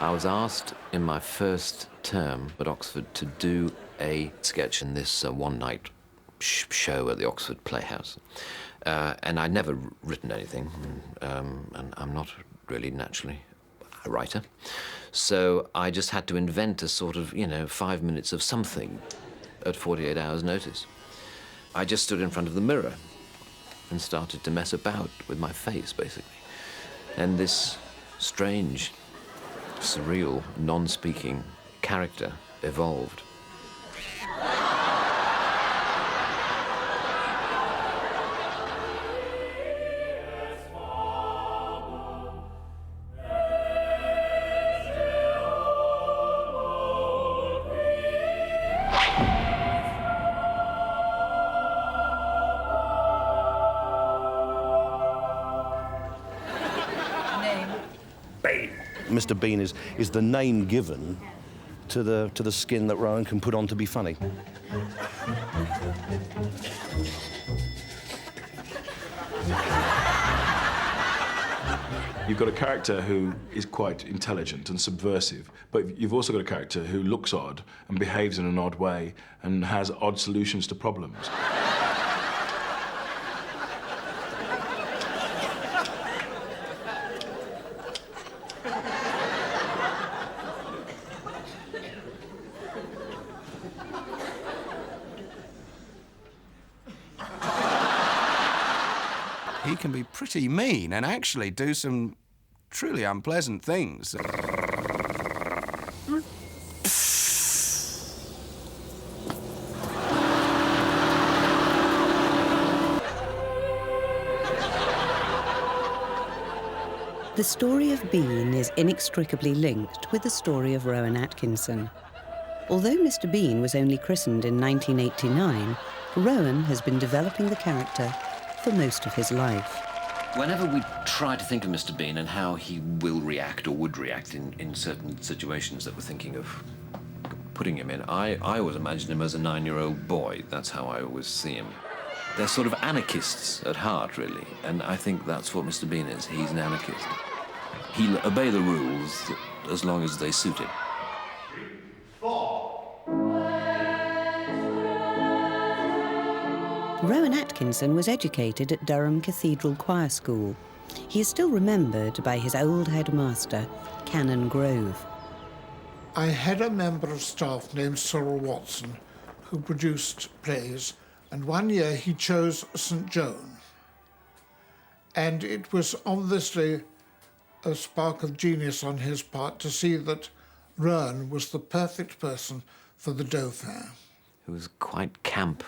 I was asked in my first term at Oxford to do a sketch in this one-night show at the Oxford Playhouse. And I'd never written anything, and I'm not really naturally a writer. So I just had to invent a sort of, 5 minutes of something at 48 hours' notice. I just stood in front of the mirror and started to mess about with my face, basically. And this strange, surreal, non-speaking character evolved. Mr. Bean is the name given to the skin that Rowan can put on to be funny. You've got a character who is quite intelligent and subversive, but you've also got a character who looks odd and behaves in an odd way and has odd solutions to problems. He can be pretty mean and actually do some truly unpleasant things. The story of Bean is inextricably linked with the story of Rowan Atkinson. Although Mr. Bean was only christened in 1989, Rowan has been developing the character for most of his life. Whenever we try to think of Mr. Bean and how he will react or would react in certain situations that we're thinking of putting him in, I always imagine him as a 9-year-old boy. That's how I always see him. They're sort of anarchists at heart, really, and I think that's what Mr. Bean is. He's an anarchist. He'll obey the rules as long as they suit him. Rowan Atkinson was educated at Durham Cathedral Choir School. He is still remembered by his old headmaster, Canon Grove. I had a member of staff named Cyril Watson who produced plays, and one year he chose St. Joan. And it was obviously a spark of genius on his part to see that Rowan was the perfect person for the Dauphin. It was quite camp.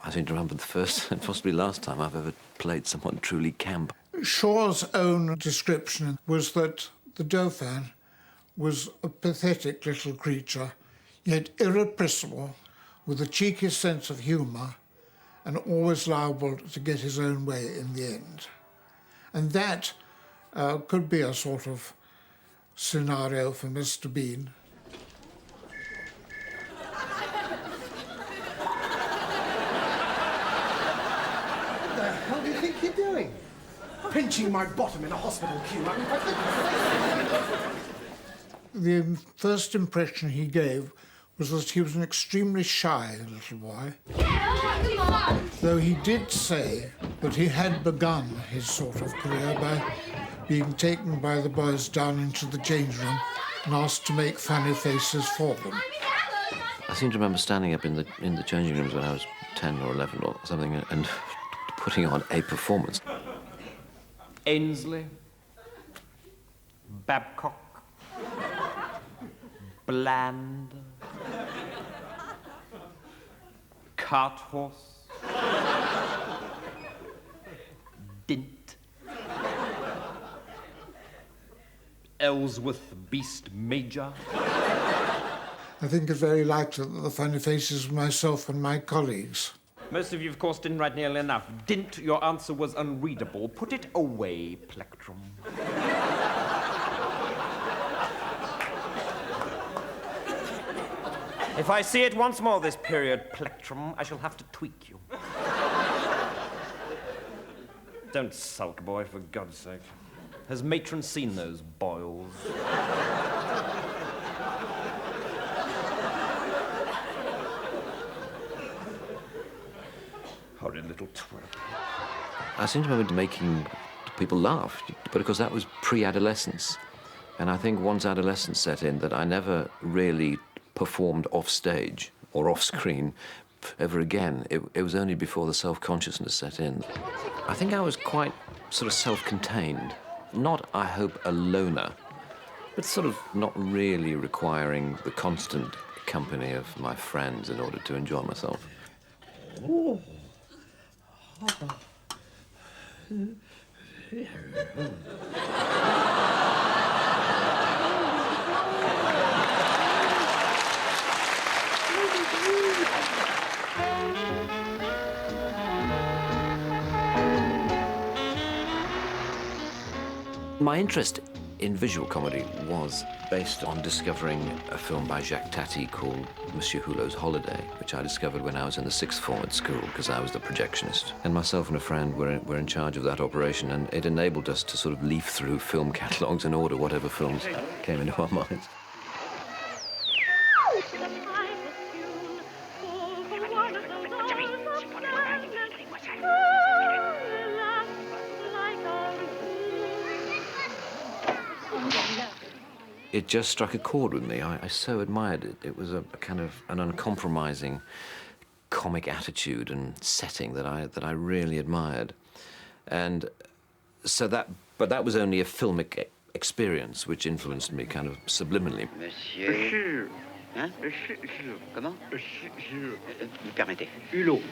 I seem to remember the first and possibly last time I've ever played someone truly camp. Shaw's own description was that the Dauphin was a pathetic little creature, yet irrepressible, with a cheeky sense of humour, and always liable to get his own way in the end. And that could be a sort of scenario for Mr. Bean. What do you think you're doing? Pinching my bottom in a hospital queue. The first impression he gave was that he was an extremely shy little boy. Though he did say that he had begun his sort of career by being taken by the boys down into the change room and asked to make funny faces for them. I seem to remember standing up in the changing rooms when I was 10 or 11 or something and putting on a performance. Ainsley, Babcock, Bland, Cart Horse, Dint, Ellsworth Beast Major. I think it's very likely that the funny faces were myself and my colleagues. Most of you, of course, didn't write nearly enough. Dint, your answer was unreadable. Put it away, Plectrum. If I see it once more this period, Plectrum, I shall have to tweak you. Don't sulk, boy, for God's sake. Has Matron seen those boils? little twerp. I seem to remember making people laugh, but of course that was pre-adolescence. And I think once adolescence set in that I never really performed off stage or off screen ever again. It was only before the self-consciousness set in. I think I was quite sort of self-contained. Not, I hope, a loner, but sort of not really requiring the constant company of my friends in order to enjoy myself. Oh. My interest in visual comedy was based on discovering a film by Jacques Tati called Monsieur Hulot's Holiday, which I discovered when I was in the sixth form at school because I was the projectionist. And myself and a friend were in charge of that operation, and it enabled us to sort of leaf through film catalogues and order whatever films came into our minds. It just struck a chord with me. I so admired it. It was a kind of an uncompromising comic attitude and setting that I really admired. And so but that was only a filmic experience which influenced me kind of subliminally. Monsieur. Hein? Comment? Vous permettez. Hulot.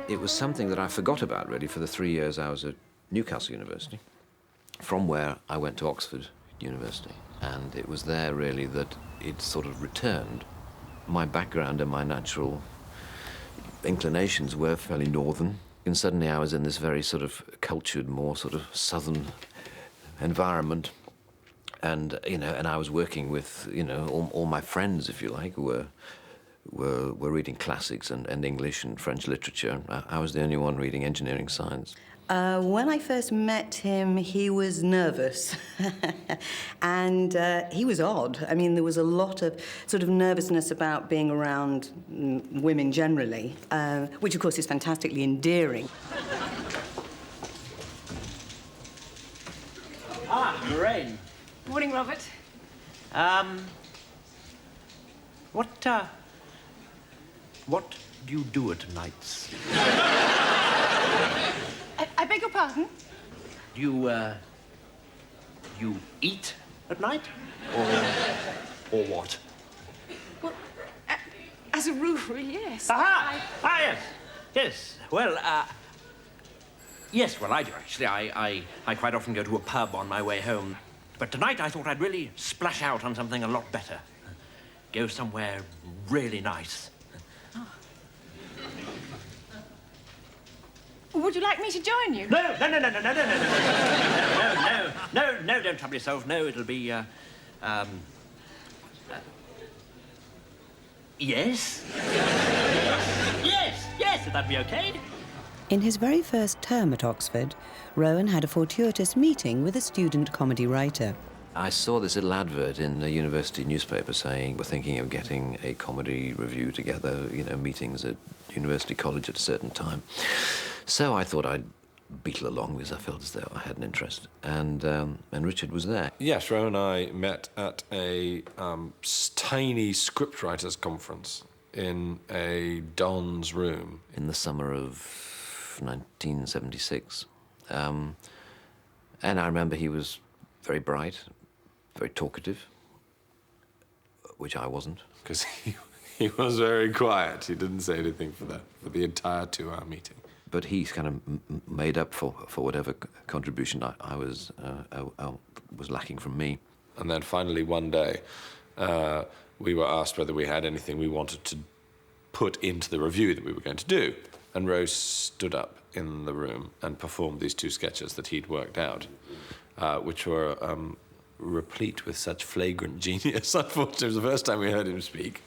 It was something that I forgot about, really, for the 3 years I was at Newcastle University, from where I went to Oxford University. And it was there, really, that it sort of returned. My background and my natural inclinations were fairly northern. And suddenly I was in this very sort of cultured, more sort of southern environment. And, and I was working with, all my friends, if you like, were reading classics and English and French literature. I was the only one reading engineering science. When I first met him, he was nervous. And he was odd. I mean, there was a lot of sort of nervousness about being around women generally, which, of course, is fantastically endearing. Lorraine. Morning, Robert. What do you do at nights? I beg your pardon? Do you eat at night? Or what? Well, as a rule, yes. Aha! Yes. Yes. Well, yes, well, I do, actually. I quite often go to a pub on my way home. But tonight I thought I'd really splash out on something a lot better. Go somewhere really nice. Would you like me to join you? No, don't trouble yourself. No, it'll be, yes? Yes, would that be okay? In his very first term at Oxford, Rowan had a fortuitous meeting with a student comedy writer. I saw this little advert in the university newspaper saying we're thinking of getting a comedy review together, meetings at University College at a certain time. So I thought I'd beetle along because I felt as though I had an interest. And Richard was there. Yes, Rowan and I met at a tiny scriptwriters conference in a Don's room. In the summer of 1976. And I remember he was very bright, very talkative, which I wasn't. Because he was very quiet. He didn't say anything for the entire 2-hour meeting. But he kind of made up for whatever contribution I was lacking from me. And then finally one day, we were asked whether we had anything we wanted to put into the review that we were going to do. And Rose stood up in the room and performed these 2 sketches that he'd worked out, which were replete with such flagrant genius. Unfortunately, it was the first time we heard him speak.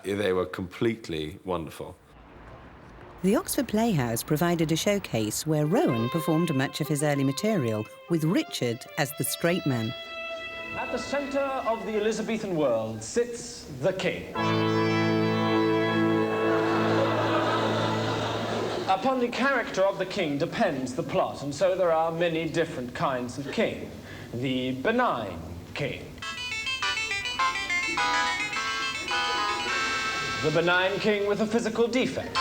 They were completely wonderful. The Oxford Playhouse provided a showcase where Rowan performed much of his early material, with Richard as the straight man. At the centre of the Elizabethan world sits the king. Upon the character of the king depends the plot, and so there are many different kinds of king. The benign king. The benign king with a physical defect.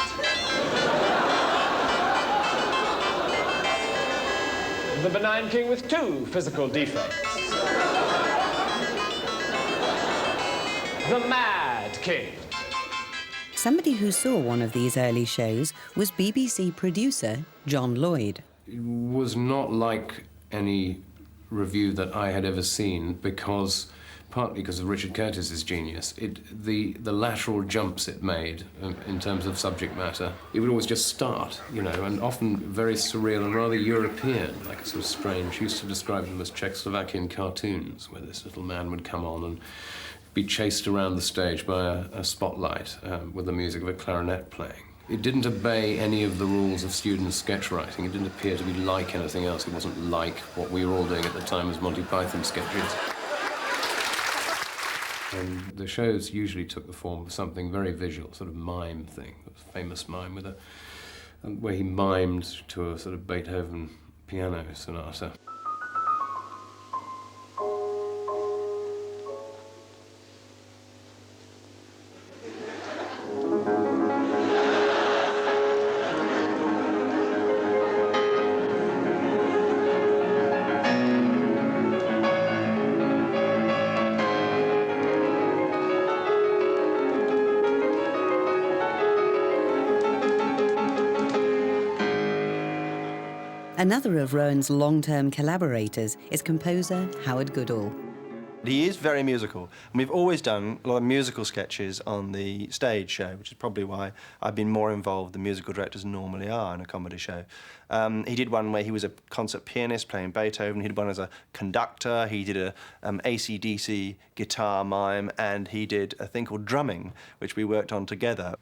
The benign king with 2 physical defects. The mad king. Somebody who saw one of these early shows was BBC producer John Lloyd. It was not like any review that I had ever seen, partly because of Richard Curtis's genius. The lateral jumps it made in terms of subject matter. It would always just start, you know, and often very surreal and rather European, like a sort of strange. He used to describe them as Czechoslovakian cartoons, where this little man would come on and be chased around the stage by a spotlight with the music of a clarinet playing. It didn't obey any of the rules of student sketch writing. It didn't appear to be like anything else. It wasn't like what we were all doing at the time as Monty Python sketches. And the shows usually took the form of something very visual, sort of mime thing, a famous mime with where he mimed to a sort of Beethoven piano sonata. Another of Rowan's long-term collaborators is composer Howard Goodall. He is very musical. And we've always done a lot of musical sketches on the stage show, which is probably why I've been more involved than musical directors normally are in a comedy show. He did one where he was a concert pianist playing Beethoven. He did one as a conductor. He did a AC/DC guitar mime, and he did a thing called drumming, which we worked on together.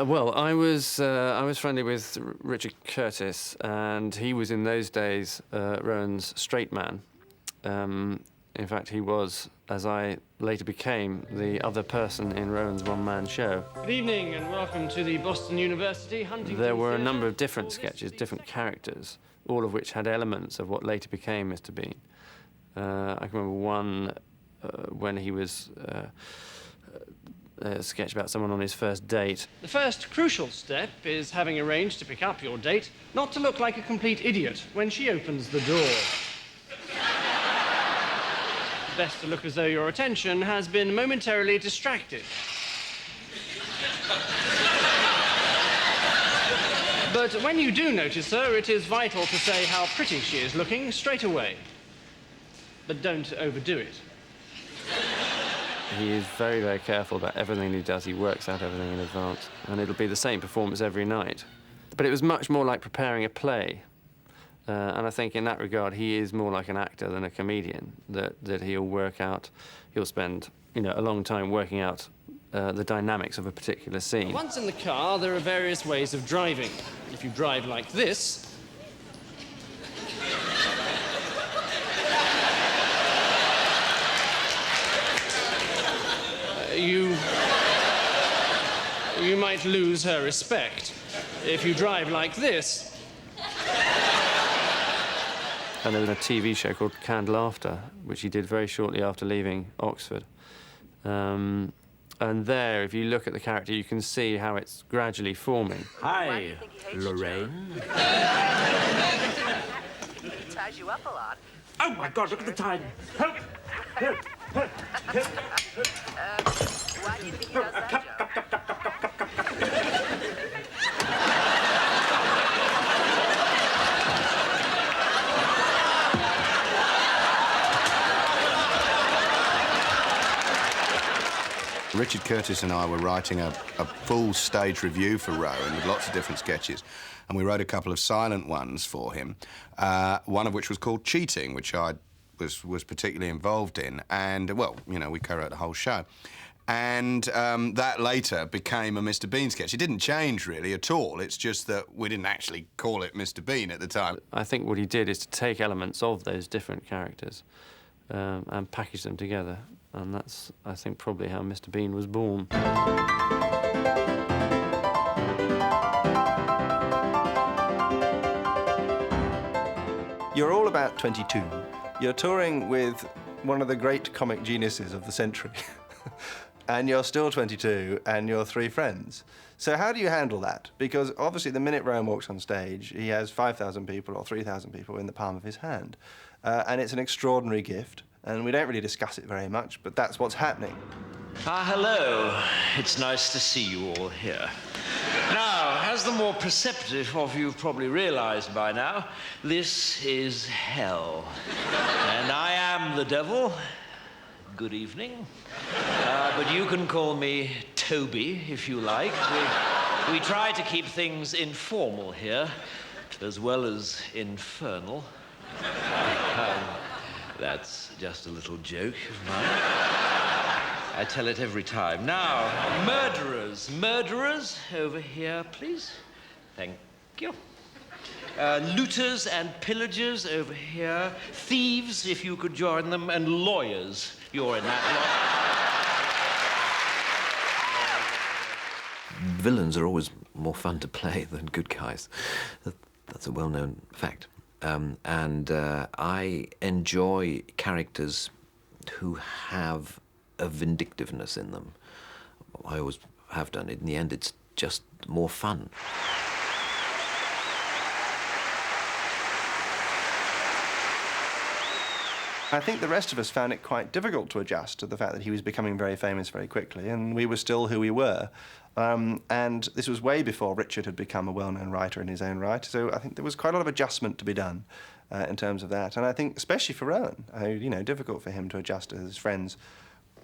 Well, I was friendly with Richard Curtis, and he was in those days Rowan's straight man. In fact, he was, as I later became, the other person in Rowan's one-man show. Good evening and welcome to the Boston University Huntington There were a Theatre. number of different sketches, different characters, all of which had elements of what later became Mr. Bean. I can remember one when he was a sketch about someone on his first date. The first crucial step is having arranged to pick up your date, not to look like a complete idiot when she opens the door. Best to look as though your attention has been momentarily distracted. But when you do notice her, it is vital to say how pretty she is looking straight away. But don't overdo it. He is very, very careful about everything he does. He works out everything in advance. And it'll be the same performance every night. But it was much more like preparing a play. And I think in that regard, he is more like an actor than a comedian, that he'll work out, he'll spend, you know, a long time working out the dynamics of a particular scene. Once in the car, there are various ways of driving. If you drive like this, you might lose her respect. If you drive like this... And there was a TV show called Canned Laughter, which he did very shortly after leaving Oxford. And there, if you look at the character, you can see how it's gradually forming. Hi, Lorraine. He ties you up a lot. Oh, my God, look at the time. Help! Help! Help! Why do you think he does that, Joe? Richard Curtis and I were writing a full stage review for Rowan with lots of different sketches, and we wrote a couple of silent ones for him, one of which was called Cheating, which I was particularly involved in, and, well, you know, we co-wrote the whole show. And that later became a Mr. Bean sketch. It didn't change, really, at all. It's just that we didn't actually call it Mr. Bean at the time. I think what he did is to take elements of those different characters and package them together. And that's, I think, probably how Mr. Bean was born. You're all about 22. You're touring with one of the great comic geniuses of the century. And you're still 22, and you're 3 friends. So how do you handle that? Because obviously the minute Rowan walks on stage, he has 5,000 people or 3,000 people in the palm of his hand. And it's an extraordinary gift. And we don't really discuss it very much, but that's what's happening. Hello. It's nice to see you all here. Now, as the more perceptive of you have probably realized by now, this is hell. And I am the devil. Good evening. But you can call me Toby, if you like. We try to keep things informal here, as well as infernal. That's just a little joke of mine. I tell it every time. Now, murderers. Murderers, over here, please. Thank you. Looters and pillagers, over here. Thieves, if you could join them. And lawyers. You're in that lot. Villains are always more fun to play than good guys. That's a well-known fact. I enjoy characters who have a vindictiveness in them. I always have done it. In the end, it's just more fun. I think the rest of us found it quite difficult to adjust to the fact that he was becoming very famous very quickly, and we were still who we were. And this was way before Richard had become a well-known writer in his own right, so I think there was quite a lot of adjustment to be done in terms of that. And I think, especially for Rowan, you know, difficult for him to adjust as his friends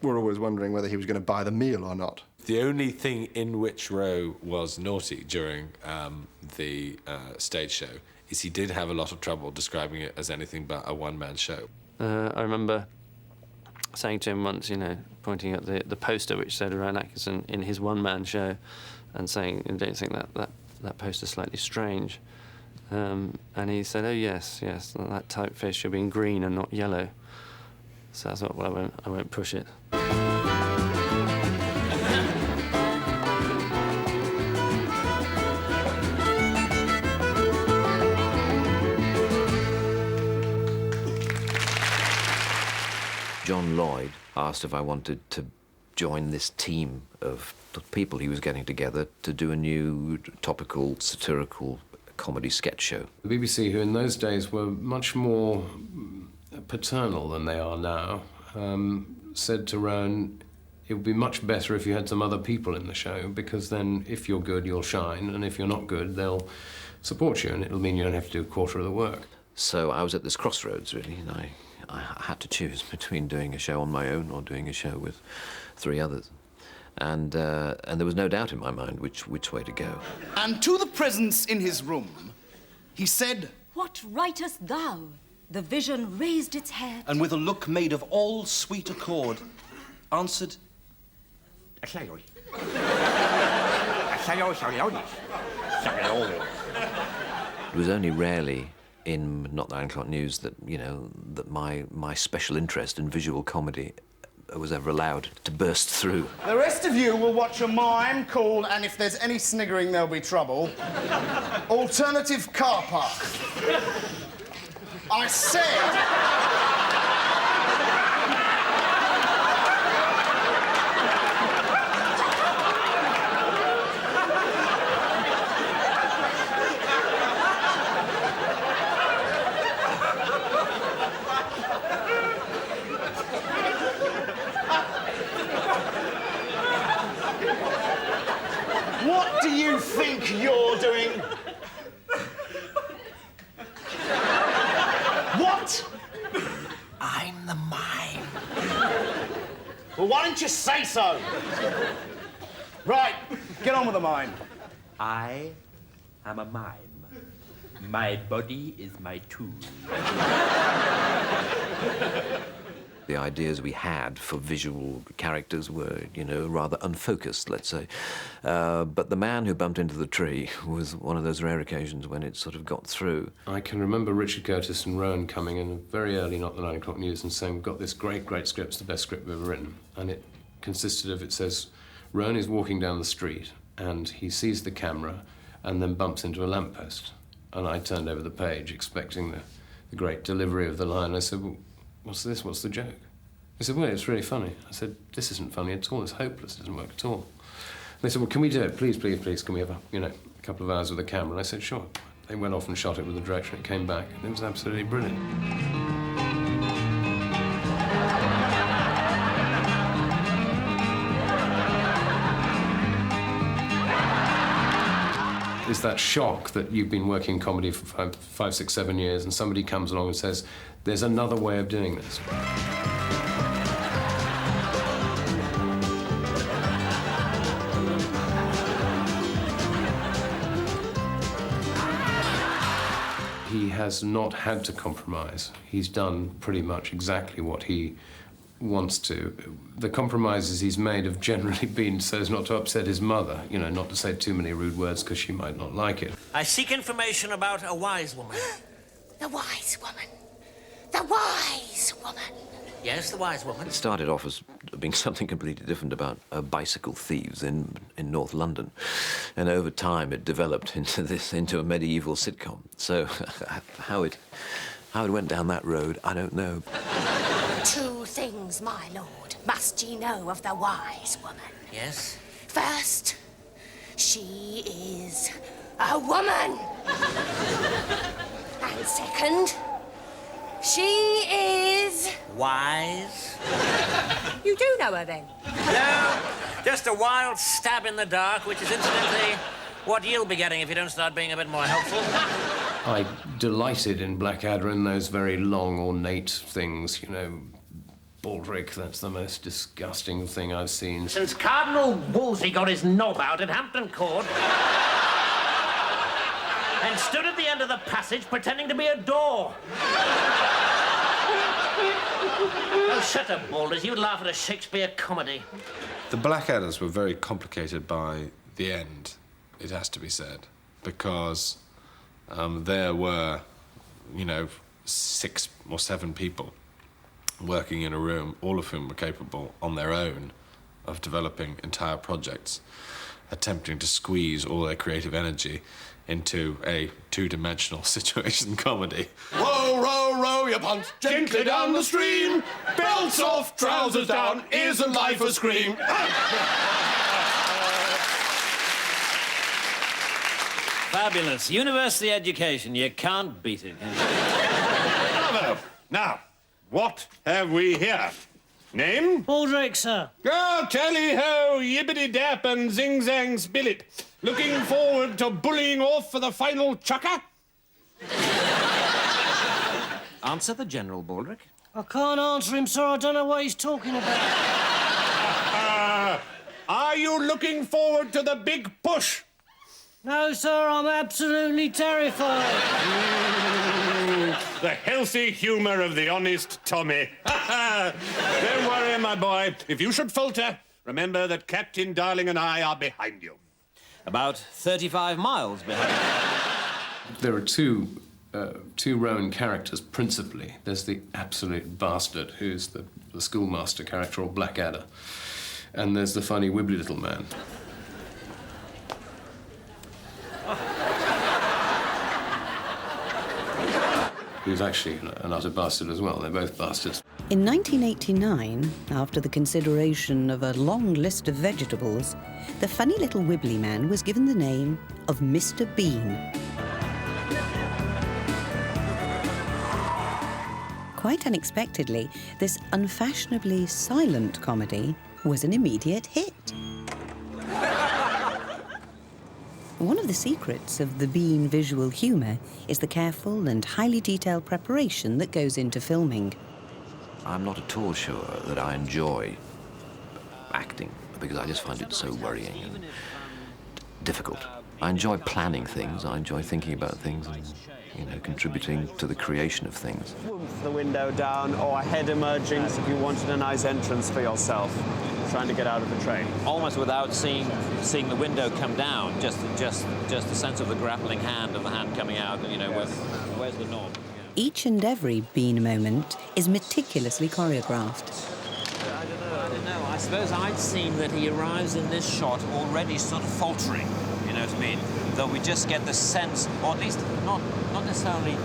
were always wondering whether he was going to buy the meal or not. The only thing in which Rowe was naughty during the stage show is he did have a lot of trouble describing it as anything but a one-man show. I remember saying to him once, you know, pointing at the poster which said Rowan Atkinson in his one-man show and saying, don't you think that poster's slightly strange? And he said, oh, yes, that typeface should be in green and not yellow. So I thought, well, I won't push it. John Lloyd asked if I wanted to join this team of people he was getting together to do a new topical, satirical comedy sketch show. The BBC, who in those days were much more paternal than they are now, said to Rowan, it would be much better if you had some other people in the show, because then if you're good, you'll shine, and if you're not good, they'll support you, and it'll mean you don't have to do a quarter of the work. So I was at this crossroads, really, and I had to choose between doing a show on my own or doing a show with 3 others. And there was no doubt in my mind which way to go. And to the presence in his room, he said, "What writest thou?" The vision raised its head. and with a look made of all sweet accord, answered, It was only rarely in Not the 9 O'Clock News that, you know, that my special interest in visual comedy was ever allowed to burst through. The rest of you will watch a mime called, and if there's any sniggering, there'll be trouble, Alternative Car Park. I said... What? I'm the mime. Well, why didn't you say so? Right, get on with the mime. I am a mime. My body is my tool. The ideas we had for visual characters were, you know, rather unfocused, let's say. But the man who bumped into the tree was one of those rare occasions when it sort of got through. I can remember Richard Curtis and Rowan coming in very early, not the 9 o'clock news, and saying, we've got this great, great script, it's the best script we've ever written. And it consisted of, it says, Rowan is walking down the street and he sees the camera and then bumps into a lamppost. And I turned over the page expecting the great delivery of the line. I said, well, what's this? What's the joke? He said, well, it's really funny. I said, this isn't funny at all. It's hopeless. It doesn't work at all. And they said, well, can we do it? Please, please, please. Can we have a couple of hours with the camera? And I said, sure. They went off and shot it with the director. It came back, and it was absolutely brilliant. It's that shock that you've been working comedy for 5, 6, 7 years, and somebody comes along and says, there's another way of doing this. He has not had to compromise. He's done pretty much exactly what he wants to. The compromises he's made have generally been so as not to upset his mother, you know, not to say too many rude words because she might not like it. I seek information about a wise woman. The wise woman. The wise woman. Yes, the wise woman. It started off as being something completely different about bicycle thieves in North London. And over time it developed into a medieval sitcom. So how it went down that road, I don't know. 2 things, my lord, must ye know of the wise woman. Yes? First, she is a woman. And second, she is... wise? You do know her, then? No, just a wild stab in the dark, which is incidentally what you'll be getting if you don't start being a bit more helpful. I delighted in Blackadder in those very long, ornate things, you know, Baldric, that's the most disgusting thing I've seen. Since Cardinal Wolsey got his knob out at Hampton Court and stood at the end of the passage pretending to be a door. Oh, shut up, Balders. You'd laugh at a Shakespeare comedy. The Blackadders were very complicated by the end, it has to be said, because there were, you know, 6 or 7 people working in a room, all of whom were capable on their own of developing entire projects, attempting to squeeze all their creative energy into a 2-dimensional situation comedy. Row, row, row your punt gently down the stream. Belts off, trousers down, isn't life a scream? Fabulous. University education. You can't beat it. Bravo. Now, what have we here? Name? Baldric, sir. Oh, tally-ho, yibbity-dap and zing-zang spillit. Looking forward to bullying off for the final chucker? Answer the General, Baldric. I can't answer him, sir. I don't know what he's talking about. Are you looking forward to the big push? No, sir, I'm absolutely terrified. The healthy humour of the honest Tommy. Don't worry, my boy. If you should falter, remember that Captain Darling and I are behind you. About 35 miles behind. There are two Rowan characters, principally. There's the absolute bastard, who's the schoolmaster character, or Blackadder. And there's the funny, wibbly little man. Who's actually an utter bastard as well. They're both bastards. In 1989, after the consideration of a long list of vegetables, the funny little wibbly man was given the name of Mr. Bean. Quite unexpectedly, this unfashionably silent comedy was an immediate hit. One of the secrets of the Bean visual humour is the careful and highly detailed preparation that goes into filming. I'm not at all sure that I enjoy acting, because I just find it so worrying and difficult. I enjoy planning things, I enjoy thinking about things and, you know, contributing to the creation of things. The window down, or a head emerging if you wanted a nice entrance for yourself, trying to get out of the train. Almost without seeing the window come down, just the sense of the grappling hand, of the hand coming out, you know, where's the knob? Each and every Bean moment is meticulously choreographed. I don't know. I suppose I'd seen that he arrives in this shot already sort of faltering, you know what I mean? Though we just get the sense, or at least not necessarily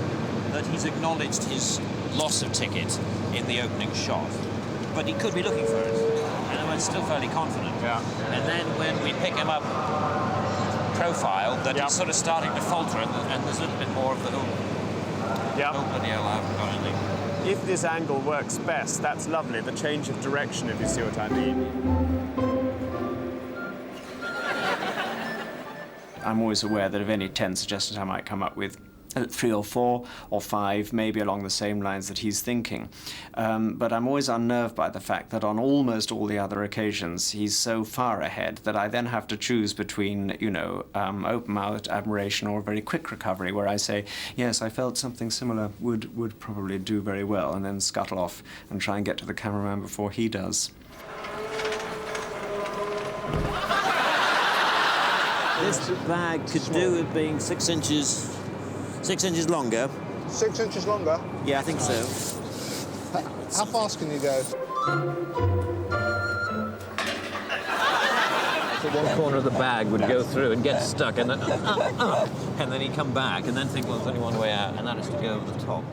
that he's acknowledged his loss of ticket in the opening shot, but he could be looking for it. And I'm still fairly confident. Yeah. And then when we pick him up profile, that he's sort of starting to falter, and there's a little bit more of the oh bloody hell, I haven't got anything. If this angle works best, that's lovely, the change of direction, if you see what I mean. I'm always aware that of any 10 suggestions I might come up with, 3 or 4 or 5, maybe along the same lines that he's thinking. But I'm always unnerved by the fact that on almost all the other occasions, he's so far ahead that I then have to choose between, you know, open-mouthed admiration or a very quick recovery, where I say, yes, I felt something similar would probably do very well, and then scuttle off and try and get to the cameraman before he does. This bag could do with being 6 inches longer. 6 inches longer? Yeah, I think so. How fast can you go? So one corner of the bag would go through and get stuck, and then and then he'd come back, and then think, well, there's only one way out, and that is to go over the top.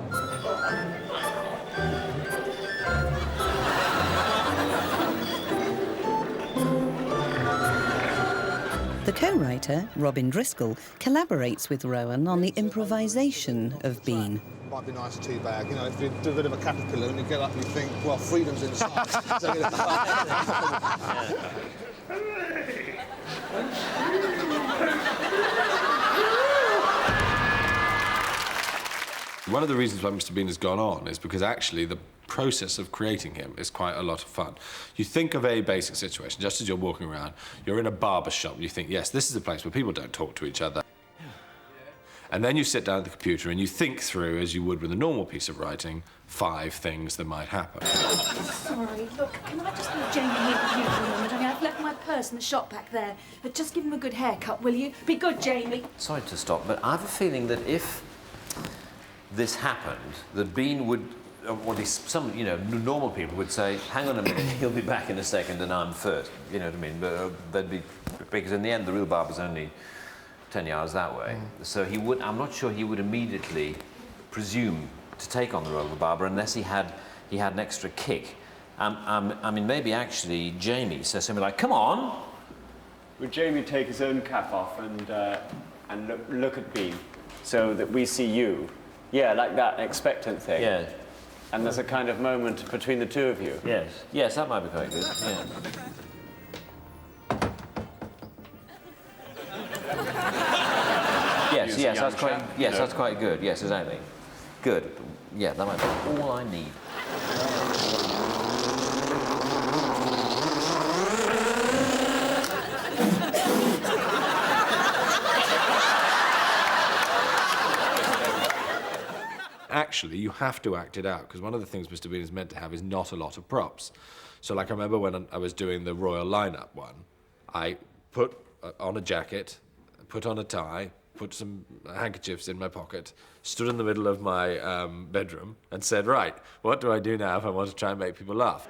The co-writer, Robin Driscoll, collaborates with Rowan on the improvisation of Bean. Might be nice tea bag, you know, if you do a bit of a caterpillar and you get up and you think, well, freedom's inside. One of the reasons why Mr. Bean has gone on is because actually the process of creating him is quite a lot of fun. You think of a basic situation, just as you're walking around, you're in a barber shop, and you think, yes, this is a place where people don't talk to each other. And then you sit down at the computer and you think through, as you would with a normal piece of writing, 5 things that might happen. Sorry, look, can I just leave Jamie here with you for a moment? I mean, I've left my purse in the shop back there. But just give him a good haircut, will you? Be good, Jamie. Sorry to stop, but I have a feeling that if this happened, that Bean would, or at least some, you know, normal people would say, hang on a minute, he'll be back in a second and I'm first. You know what I mean? But they'd be, because in the end, the real barber's only 10 yards that way. So he would, I'm not sure he would immediately presume to take on the role of the barber unless he had an extra kick. I mean, maybe actually Jamie says something like, come on. Would Jamie take his own cap off and look at Bean so that we see you? Yeah, like that expectant thing. Yeah. And there's a kind of moment between the two of you. Yes. Yes, that might be quite good. Yeah. Yes, that's quite. Yes, that's quite good. Yes, exactly. Good. Yeah, that might be all I need. Actually, you have to act it out, because one of the things Mr. Bean is meant to have is not a lot of props. So, like, I remember when I was doing the Royal Lineup one, I put on a jacket, put on a tie, put some handkerchiefs in my pocket, stood in the middle of my bedroom and said, right, what do I do now if I want to try and make people laugh?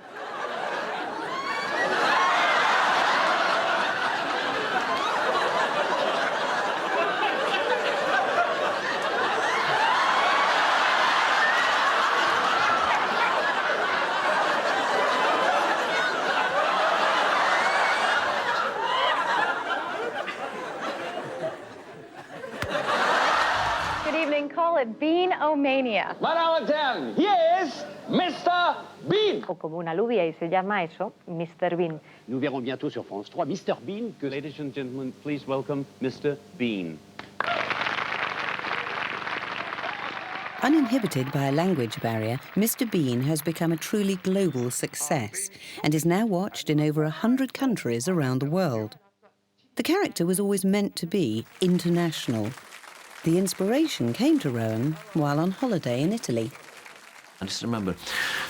Good evening. Call it Bean-O-Mania. Madame Ten, here is Mr. Bean. O como una aludía y se llama eso, Mr. Bean. Nous verrons bientôt sur France 3 Mr. Bean. Ladies and gentlemen, please welcome Mr. Bean. Uninhibited by a language barrier, Mr. Bean has become a truly global success and is now watched in over 100 countries around the world. The character was always meant to be international. The inspiration came to Rowan while on holiday in Italy. I just remember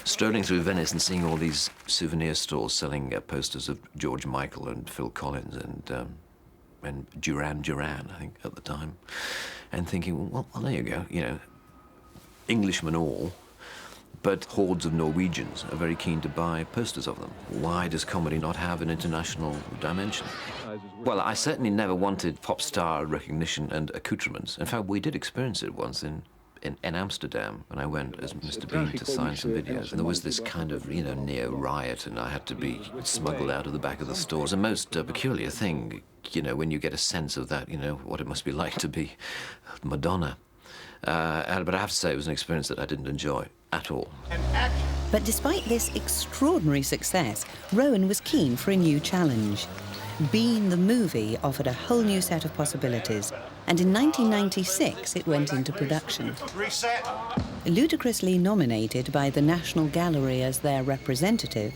strolling through Venice and seeing all these souvenir stores selling posters of George Michael and Phil Collins and Duran Duran, I think, at the time, and thinking, well, there you go, you know, Englishmen all, but hordes of Norwegians are very keen to buy posters of them. Why does comedy not have an international dimension? Well, I certainly never wanted pop star recognition and accoutrements. In fact, we did experience it once in Amsterdam when I went as Mr. Bean to sign some videos. And there was this kind of, you know, near riot, and I had to be smuggled out of the back of the stores. A most peculiar thing, you know, when you get a sense of that, you know, what it must be like to be Madonna. But I have to say, it was an experience that I didn't enjoy at all. But despite this extraordinary success, Rowan was keen for a new challenge. Bean the movie offered a whole new set of possibilities, and in 1996 it went into production. Reset. Ludicrously nominated by the National Gallery as their representative,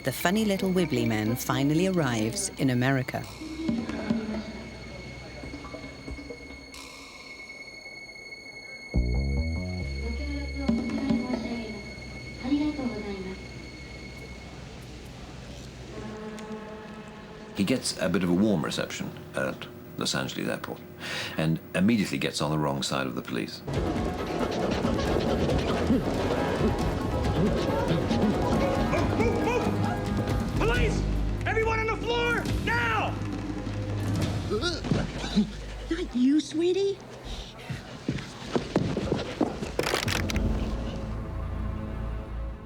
the funny little wibbly man finally arrives in America. He gets a bit of a warm reception at Los Angeles airport and immediately gets on the wrong side of the police. Police! Everyone on the floor, now! Not you, sweetie.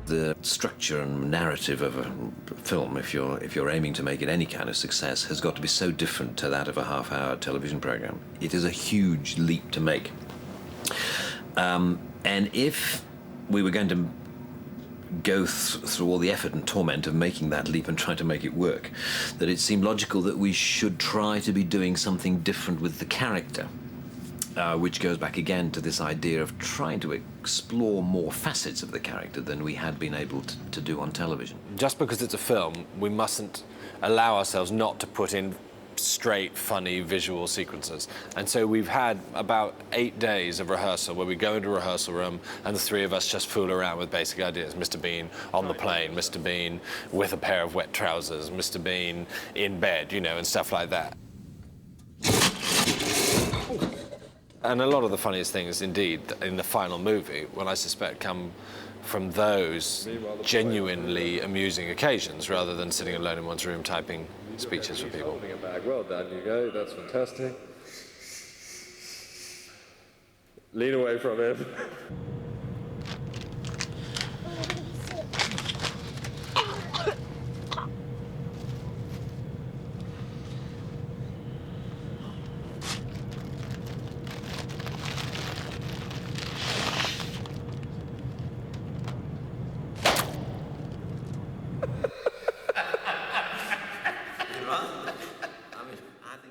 The structure and narrative of a film, if you're aiming to make it any kind of success, has got to be so different to that of a half-hour television program. It is a huge leap to make. And if we were going to go through all the effort and torment of making that leap and trying to make it work, that it seemed logical that we should try to be doing something different with the character. Which goes back again to this idea of trying to explore more facets of the character than we had been able to do on television. Just because it's a film, we mustn't allow ourselves not to put in straight, funny visual sequences. And so we've had about 8 days of rehearsal where we go into a rehearsal room and the three of us just fool around with basic ideas. Mr. Bean on the plane, Mr. Bean with a pair of wet trousers, Mr. Bean in bed, you know, and stuff like that. And a lot of the funniest things, indeed, in the final movie, well, I suspect, come from those genuinely amusing occasions, rather than sitting alone in one's room typing speeches for people. Well done, Hugo. That's fantastic. Lean away from him.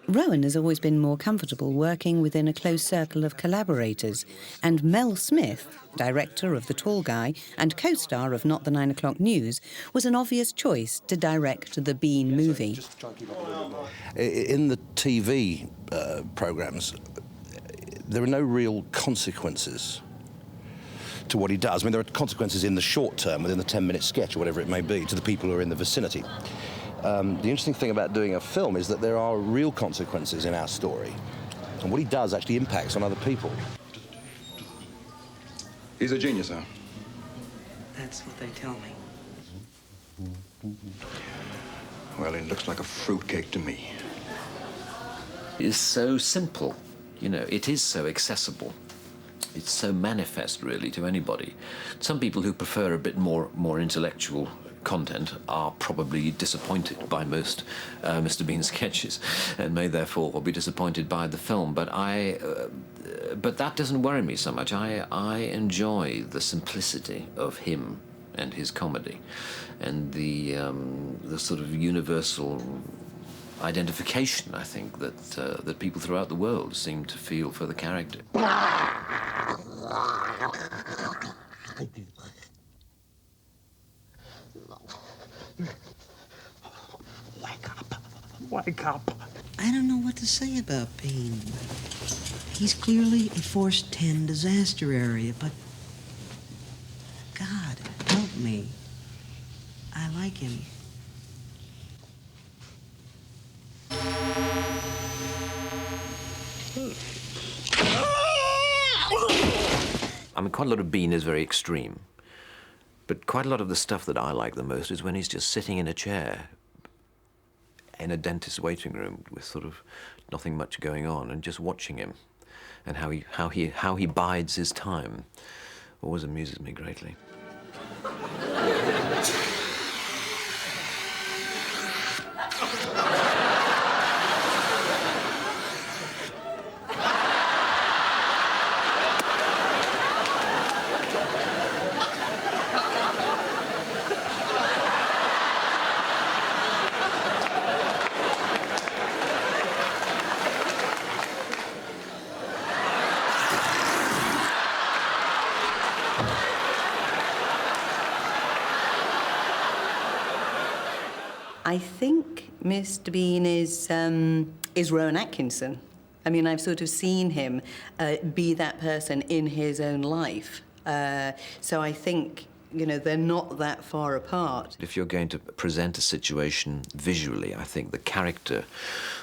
Rowan has always been more comfortable working within a close circle of collaborators, and Mel Smith, director of The Tall Guy and co-star of Not the 9 O'Clock News, was an obvious choice to direct the Bean movie. In the TV programmes, there are no real consequences to what he does. I mean, there are consequences in the short term, within the 10-minute sketch or whatever it may be, to the people who are in the vicinity. The interesting thing about doing a film is that there are real consequences in our story, and what he does actually impacts on other people. He's a genius, huh? That's what they tell me. Well, it looks like a fruitcake to me. It's so simple, you know, it is so accessible. It's so manifest, really, to anybody. Some people who prefer a bit more intellectual content are probably disappointed by most Mr. Bean sketches, and may therefore be disappointed by the film. But that doesn't worry me so much. I enjoy the simplicity of him and his comedy, and the sort of universal identification, I think, that people throughout the world seem to feel for the character. Wake up. I don't know what to say about Bean. He's clearly a Force 10 disaster area, but God, help me. I like him. I mean, quite a lot of Bean is very extreme, but quite a lot of the stuff that I like the most is when he's just sitting in a chair in a dentist's waiting room with sort of nothing much going on, and just watching him and how he bides his time always amuses me greatly. I think Mr. Bean is Rowan Atkinson. I mean, I've sort of seen him be that person in his own life. So I think, you know, they're not that far apart. If you're going to present a situation visually, I think the character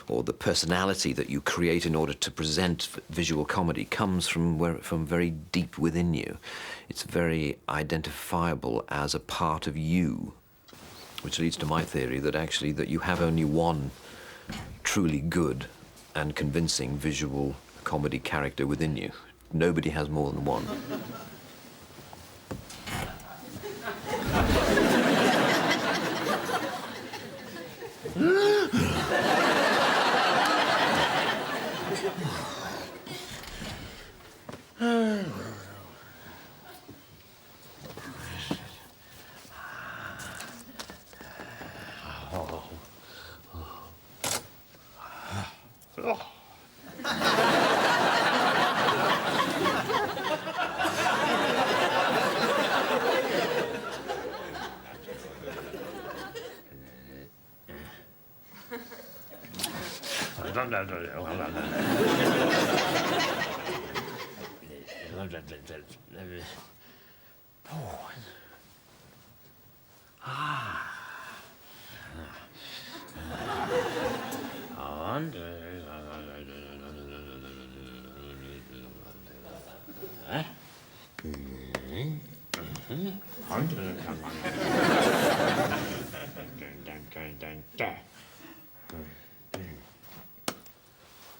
or the personality that you create in order to present visual comedy comes from very deep within you. It's very identifiable as a part of you, which leads to my theory that actually that you have only one truly good and convincing visual comedy character within you. Nobody has more than one.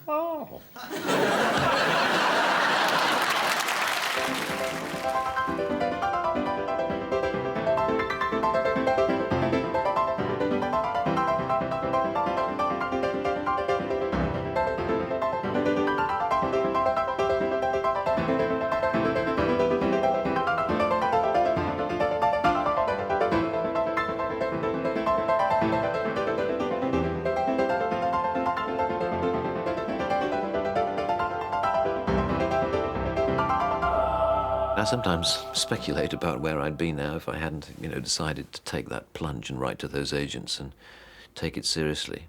Oh. I sometimes speculate about where I'd be now if I hadn't, you know, decided to take that plunge and write to those agents and take it seriously,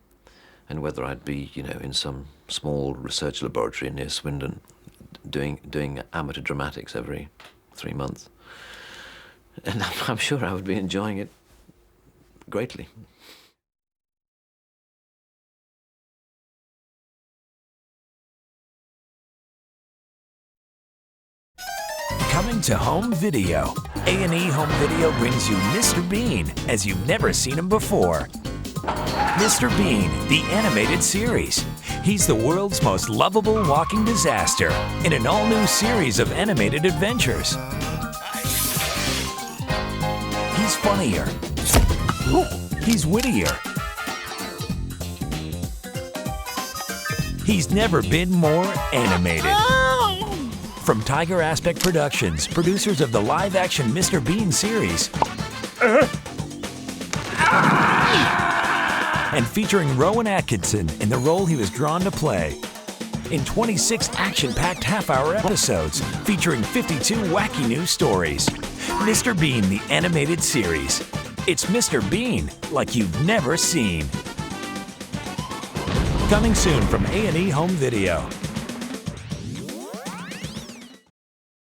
and whether I'd be, you know, in some small research laboratory near Swindon doing amateur dramatics every 3 months. And I'm sure I would be enjoying it greatly. Coming to home video. A&E Home Video brings you Mr. Bean as you've never seen him before. Mr. Bean, the animated series. He's the world's most lovable walking disaster in an all-new series of animated adventures. He's funnier, He's wittier. He's never been more animated. From Tiger Aspect Productions, producers of the live-action Mr. Bean series, and featuring Rowan Atkinson in the role he was drawn to play. In 26 action-packed half-hour episodes featuring 52 wacky new stories. Mr. Bean, the animated series. It's Mr. Bean like you've never seen. Coming soon from A&E Home Video.